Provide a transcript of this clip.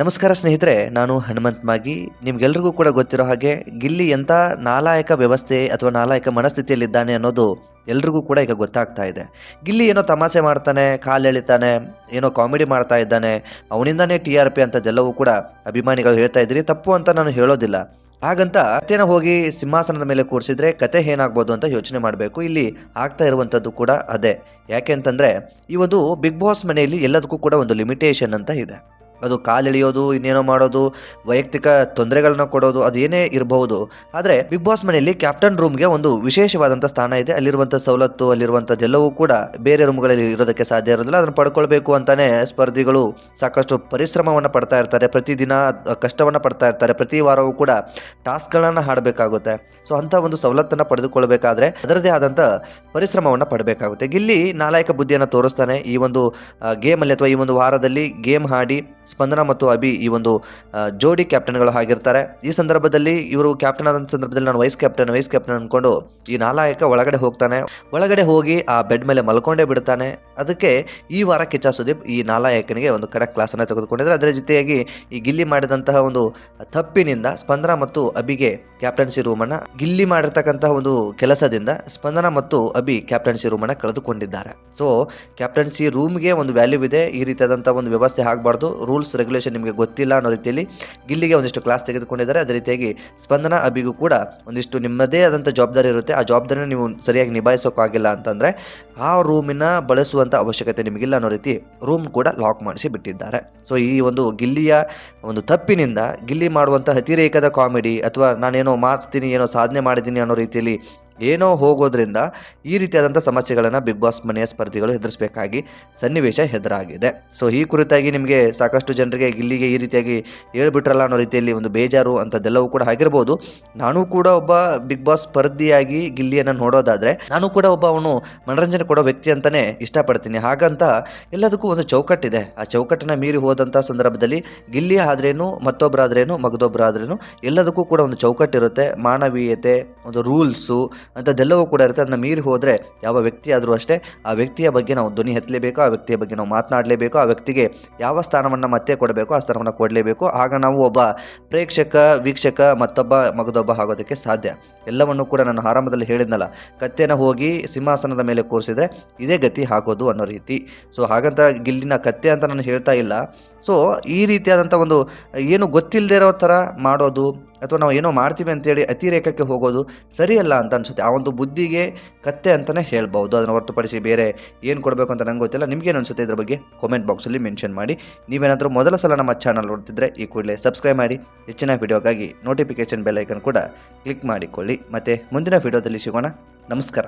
ನಮಸ್ಕಾರ ಸ್ನೇಹಿತರೆ, ನಾನು ಹನುಮಂತ್ ಮಾಗಿ. ನಿಮ್ಗೆಲ್ರಿಗೂ ಕೂಡ ಗೊತ್ತಿರೋ ಹಾಗೆ ಗಿಲ್ಲಿ ಎಂಥ ನಾಲಾಯಕ ವ್ಯವಸ್ಥೆ ಅಥವಾ ನಾಲಾಯಕ ಮನಸ್ಥಿತಿಯಲ್ಲಿದ್ದಾನೆ ಅನ್ನೋದು ಎಲ್ರಿಗೂ ಕೂಡ ಈಗ ಗೊತ್ತಾಗ್ತಾ ಇದೆ. ಗಿಲ್ಲಿ ಏನೋ ತಮಾಷೆ ಮಾಡ್ತಾನೆ, ಕಾಲು ಎಳಿತಾನೆ, ಏನೋ ಕಾಮಿಡಿ ಮಾಡ್ತಾ ಇದ್ದಾನೆ, ಅವನಿಂದಾನೇ TRP ಅಂತದೆಲ್ಲವೂ ಕೂಡ ಅಭಿಮಾನಿಗಳು ಹೇಳ್ತಾ ಇದ್ದೀರಿ. ತಪ್ಪು ಅಂತ ನಾನು ಹೇಳೋದಿಲ್ಲ. ಹಾಗಂತ ಕಥೆನ ಹೋಗಿ ಸಿಂಹಾಸನದ ಮೇಲೆ ಕೂರಿಸಿದ್ರೆ ಕತೆ ಏನಾಗ್ಬೋದು ಅಂತ ಯೋಚನೆ ಮಾಡಬೇಕು. ಇಲ್ಲಿ ಆಗ್ತಾ ಇರುವಂಥದ್ದು ಕೂಡ ಅದೇ. ಯಾಕೆ ಅಂತಂದರೆ, ಈ ಒಂದು ಬಿಗ್ ಬಾಸ್ ಮನೆಯಲ್ಲಿ ಎಲ್ಲದಕ್ಕೂ ಕೂಡ ಒಂದು ಲಿಮಿಟೇಷನ್ ಅಂತ ಇದೆ. ಅದು ಕಾಲೆಳೆಯೋದು, ಇನ್ನೇನೋ ಮಾಡೋದು, ವೈಯಕ್ತಿಕ ತೊಂದರೆಗಳನ್ನ ಕೊಡೋದು, ಅದೇನೇ ಇರಬಹುದು. ಆದರೆ ಬಿಗ್ ಬಾಸ್ ಮನೆಯಲ್ಲಿ ಕ್ಯಾಪ್ಟನ್ ರೂಮ್ಗೆ ಒಂದು ವಿಶೇಷವಾದಂಥ ಸ್ಥಾನ ಇದೆ. ಅಲ್ಲಿರುವಂಥ ಸವಲತ್ತು, ಅಲ್ಲಿರುವಂಥದ್ದೆಲ್ಲವೂ ಕೂಡ ಬೇರೆ ರೂಮ್ಗಳಲ್ಲಿ ಇರೋದಕ್ಕೆ ಸಾಧ್ಯ ಇರೋದಿಲ್ಲ. ಅದನ್ನು ಪಡ್ಕೊಳ್ಬೇಕು ಅಂತಾನೆ ಸ್ಪರ್ಧಿಗಳು ಸಾಕಷ್ಟು ಪರಿಶ್ರಮವನ್ನು ಪಡ್ತಾ ಇರ್ತಾರೆ, ಪ್ರತಿದಿನ ಕಷ್ಟವನ್ನು ಪಡ್ತಾ ಇರ್ತಾರೆ, ಪ್ರತಿ ವಾರವೂ ಕೂಡ ಟಾಸ್ಕ್ಗಳನ್ನು ಹಾಡಬೇಕಾಗುತ್ತೆ. ಸೊ ಅಂಥ ಒಂದು ಸವಲತ್ತನ್ನು ಪಡೆದುಕೊಳ್ಬೇಕಾದ್ರೆ ಅದರದೇ ಆದಂಥ ಪರಿಶ್ರಮವನ್ನು ಪಡಬೇಕಾಗುತ್ತೆ. ಗಿಲ್ಲಿ ನಾಲಾಯಕ ಬುದ್ಧಿಯನ್ನು ತೋರಿಸ್ತಾನೆ ಈ ಒಂದು ಗೇಮಲ್ಲಿ, ಅಥವಾ ಈ ಒಂದು ವಾರದಲ್ಲಿ ಗೇಮ್ ಆಡಿ ಸ್ಪಂದನ ಮತ್ತು ಅಭಿ ಈ ಒಂದು ಜೋಡಿ ಕ್ಯಾಪ್ಟನ್ಗಳು ಆಗಿರ್ತಾರೆ. ಈ ಸಂದರ್ಭದಲ್ಲಿ ಇವರು ಕ್ಯಾಪ್ಟನ್ ಆದಂಥ ಸಂದರ್ಭದಲ್ಲಿ ನಾನು ವೈಸ್ ಕ್ಯಾಪ್ಟನ್ ಅಂದ್ಕೊಂಡು ಈ ನಾಲಾಯಕ ಒಳಗಡೆ ಹೋಗ್ತಾನೆ. ಒಳಗಡೆ ಹೋಗಿ ಆ ಬೆಡ್ ಮೇಲೆ ಮಲ್ಕೊಂಡೇ ಬಿಡ್ತಾನೆ. ಅದಕ್ಕೆ ಈ ವಾರ ಕಿಚ್ಚ ಸುದೀಪ್ ಈ ನಾಲಾಯಕನಿಗೆ ಒಂದು ಕಡಕ್ ಕ್ಲಾಸನ್ನು ತೆಗೆದುಕೊಂಡಿದ್ದಾರೆ. ಅದರ ಜೊತೆಯಾಗಿ ಈ ಗಿಲ್ಲಿ ಮಾಡಿದಂತಹ ಒಂದು ತಪ್ಪಿನಿಂದ ಸ್ಪಂದನ ಮತ್ತು ಅಭಿಗೆ ಕ್ಯಾಪ್ಟನ್ಸಿ ರೂಮನ್ನು, ಗಿಲ್ಲಿ ಮಾಡಿರ್ತಕ್ಕಂತಹ ಒಂದು ಕೆಲಸದಿಂದ ಸ್ಪಂದನ ಮತ್ತು ಅಭಿ ಕ್ಯಾಪ್ಟನ್ಸಿ ರೂಮನ್ನು ಕಳೆದುಕೊಂಡಿದ್ದಾರೆ. ಸೊ ಕ್ಯಾಪ್ಟನ್ಸಿ ರೂಮ್ಗೆ ಒಂದು ವ್ಯಾಲ್ಯೂ ಇದೆ. ಈ ರೀತಿಯಾದಂಥ ಒಂದು ವ್ಯವಸ್ಥೆ ಆಗಬಾರ್ದು, ರೂಲ್ಸ್ ರೆಗ್ಯುಲೇಷನ್ ನಿಮಗೆ ಗೊತ್ತಿಲ್ಲ ಅನ್ನೋ ರೀತಿಯಲ್ಲಿ ಗಿಲ್ಲಿಗೆ ಒಂದಿಷ್ಟು ಕ್ಲಾಸ್ ತೆಗೆದುಕೊಂಡಿದ್ದಾರೆ. ಅದೇ ರೀತಿಯಾಗಿ ಸ್ಪಂದನ ಅಭಿಗೂ ಕೂಡ ಒಂದಿಷ್ಟು ನಿಮ್ಮದೇ ಆದಂಥ ಜವಾಬ್ದಾರಿ ಇರುತ್ತೆ. ಆ ಜವಾಬ್ದಾರಿನ ನೀವು ಸರಿಯಾಗಿ ನಿಭಾಯಿಸೋಕ್ಕಾಗಿಲ್ಲ ಅಂತಂದರೆ ಆ ರೂಮಿನ ಬಳಸುವಂಥ ಅವಶ್ಯಕತೆ ನಿಮಗಿಲ್ಲ ಅನ್ನೋ ರೀತಿ ರೂಮ್ ಕೂಡ ಲಾಕ್ ಮಾಡಿಸಿ ಬಿಟ್ಟಿದ್ದಾರೆ. ಸೊ ಈ ಒಂದು ಗಿಲ್ಲಿಯ ಒಂದು ತಪ್ಪಿನಿಂದ ಗಿಲ್ಲಿ ಮಾಡುವಂಥ ಅತಿರೇಕದ ಕಾಮಿಡಿ, ಅಥವಾ ನಾನೇನೋ ಮಾಡ್ತೀನಿ, ಏನೋ ಸಾಧನೆ ಮಾಡಿದ್ದೀನಿ ಅನ್ನೋ ರೀತಿಯಲ್ಲಿ ಏನೋ ಹೋಗೋದ್ರಿಂದ ಈ ರೀತಿಯಾದಂಥ ಸಮಸ್ಯೆಗಳನ್ನು ಬಿಗ್ ಬಾಸ್ ಮನೆಯ ಸ್ಪರ್ಧಿಗಳು ಎದುರಿಸಬೇಕಾಗಿ ಸನ್ನಿವೇಶ ಎದುರಾಗಿದೆ. ಸೊ ಈ ಕುರಿತಾಗಿ ನಿಮಗೆ ಸಾಕಷ್ಟು ಜನರಿಗೆ ಗಿಲ್ಲಿಗೆ ಈ ರೀತಿಯಾಗಿ ಹೇಳ್ಬಿಟ್ರಲ್ಲ ಅನ್ನೋ ರೀತಿಯಲ್ಲಿ ಒಂದು ಬೇಜಾರು ಅಂಥದ್ದೆಲ್ಲವೂ ಕೂಡ ಆಗಿರ್ಬೋದು. ನಾನು ಕೂಡ ಒಬ್ಬ ಬಿಗ್ ಬಾಸ್ ಸ್ಪರ್ಧಿಯಾಗಿ ಗಿಲ್ಲಿಯನ್ನು ನೋಡೋದಾದರೆ ನಾನು ಕೂಡ ಒಬ್ಬ ಅವನು ಮನರಂಜನೆ ಕೊಡೋ ವ್ಯಕ್ತಿ ಅಂತಲೇ ಇಷ್ಟಪಡ್ತೀನಿ. ಹಾಗಂತ ಎಲ್ಲದಕ್ಕೂ ಒಂದು ಚೌಕಟ್ಟಿದೆ. ಆ ಚೌಕಟ್ಟನ್ನು ಮೀರಿ ಹೋದಂಥ ಸಂದರ್ಭದಲ್ಲಿ ಗಿಲ್ಲಿ ಆದ್ರೇನು, ಮತ್ತೊಬ್ಬರಾದ್ರೇನು, ಮಗದೊಬ್ಬರಾದ್ರೇನು, ಎಲ್ಲದಕ್ಕೂ ಕೂಡ ಒಂದು ಚೌಕಟ್ಟಿರುತ್ತೆ. ಮಾನವೀಯತೆ, ಒಂದು ರೂಲ್ಸು ಅಂಥದ್ದೆಲ್ಲವೂ ಕೂಡ ಇರುತ್ತೆ. ಅದನ್ನ ಮೀರಿ ಹೋದರೆ ಯಾವ ವ್ಯಕ್ತಿ ಆದರೂ ಅಷ್ಟೇ, ಆ ವ್ಯಕ್ತಿಯ ಬಗ್ಗೆ ನಾವು ಧ್ವನಿ ಎತ್ತಲೇಬೇಕು, ಆ ವ್ಯಕ್ತಿಯ ಬಗ್ಗೆ ನಾವು ಮಾತನಾಡಲೇಬೇಕು, ಆ ವ್ಯಕ್ತಿಗೆ ಯಾವ ಸ್ಥಾನವನ್ನು ಮತ್ತೆ ಕೊಡಬೇಕು ಆ ಸ್ಥಾನವನ್ನು ಕೊಡಲೇಬೇಕು. ಆಗ ನಾವು ಒಬ್ಬ ಪ್ರೇಕ್ಷಕ, ವೀಕ್ಷಕ, ಮತ್ತೊಬ್ಬ ಮಗದೊಬ್ಬ ಆಗೋದಕ್ಕೆ ಸಾಧ್ಯ. ಎಲ್ಲವನ್ನು ಕೂಡ ನಾನು ಆರಂಭದಲ್ಲಿ ಹೇಳಿದ್ನಲ್ಲ, ಕತ್ತೆನ ಹೋಗಿ ಸಿಂಹಾಸನದ ಮೇಲೆ ಕೂರಿಸಿದ್ರೆ ಇದೇ ಗತಿ ಆಗೋದು ಅನ್ನೋ ರೀತಿ. ಸೊ ಹಾಗಂತ ಗಿಲ್ಲಿನ ಕತ್ತೆ ಅಂತ ನಾನು ಹೇಳ್ತಾ ಇಲ್ಲ. ಸೊ ಈ ರೀತಿಯಾದಂಥ ಒಂದು ಏನು ಗೊತ್ತಿಲ್ಲದೆ ಇರೋ ಥರ ಮಾಡೋದು, ಅಥವಾ ನಾವು ಏನೋ ಮಾಡ್ತೀವಿ ಅಂತೇಳಿ ಅತಿರೇಕಕ್ಕೆ ಹೋಗೋದು ಸರಿಯಲ್ಲ ಅಂತ ಅನಿಸುತ್ತೆ. ಆ ಒಂದು ಬುದ್ಧಿಗೆ ಕತ್ತೆ ಅಂತಲೇ ಹೇಳ್ಬೋದು. ಅದನ್ನು ಹೊರತುಪಡಿಸಿ ಬೇರೆ ಏನು ಕೊಡಬೇಕು ಅಂತ ನಂಗೆ ಗೊತ್ತಿಲ್ಲ. ನಿಮಗೇನು ಅನಿಸುತ್ತೆ ಇದ್ರ ಬಗ್ಗೆ ಕಾಮೆಂಟ್ ಬಾಕ್ಸಲ್ಲಿ ಮೆನ್ಷನ್ ಮಾಡಿ. ನೀವೇನಾದರೂ ಮೊದಲ ಸಲ ನಮ್ಮ ಚಾನಲ್ ನೋಡ್ತಿದ್ರೆ ಈ ಕೂಡಲೇ ಸಬ್ಸ್ಕ್ರೈಬ್ ಮಾಡಿ. ಹೆಚ್ಚಿನ ವಿಡಿಯೋಗಾಗಿ ನೋಟಿಫಿಕೇಷನ್ ಬೆಲ್ ಐಕನ್ ಕೂಡ ಕ್ಲಿಕ್ ಮಾಡಿಕೊಳ್ಳಿ. ಮತ್ತು ಮುಂದಿನ ವಿಡಿಯೋದಲ್ಲಿ ಸಿಗೋಣ. ನಮಸ್ಕಾರ.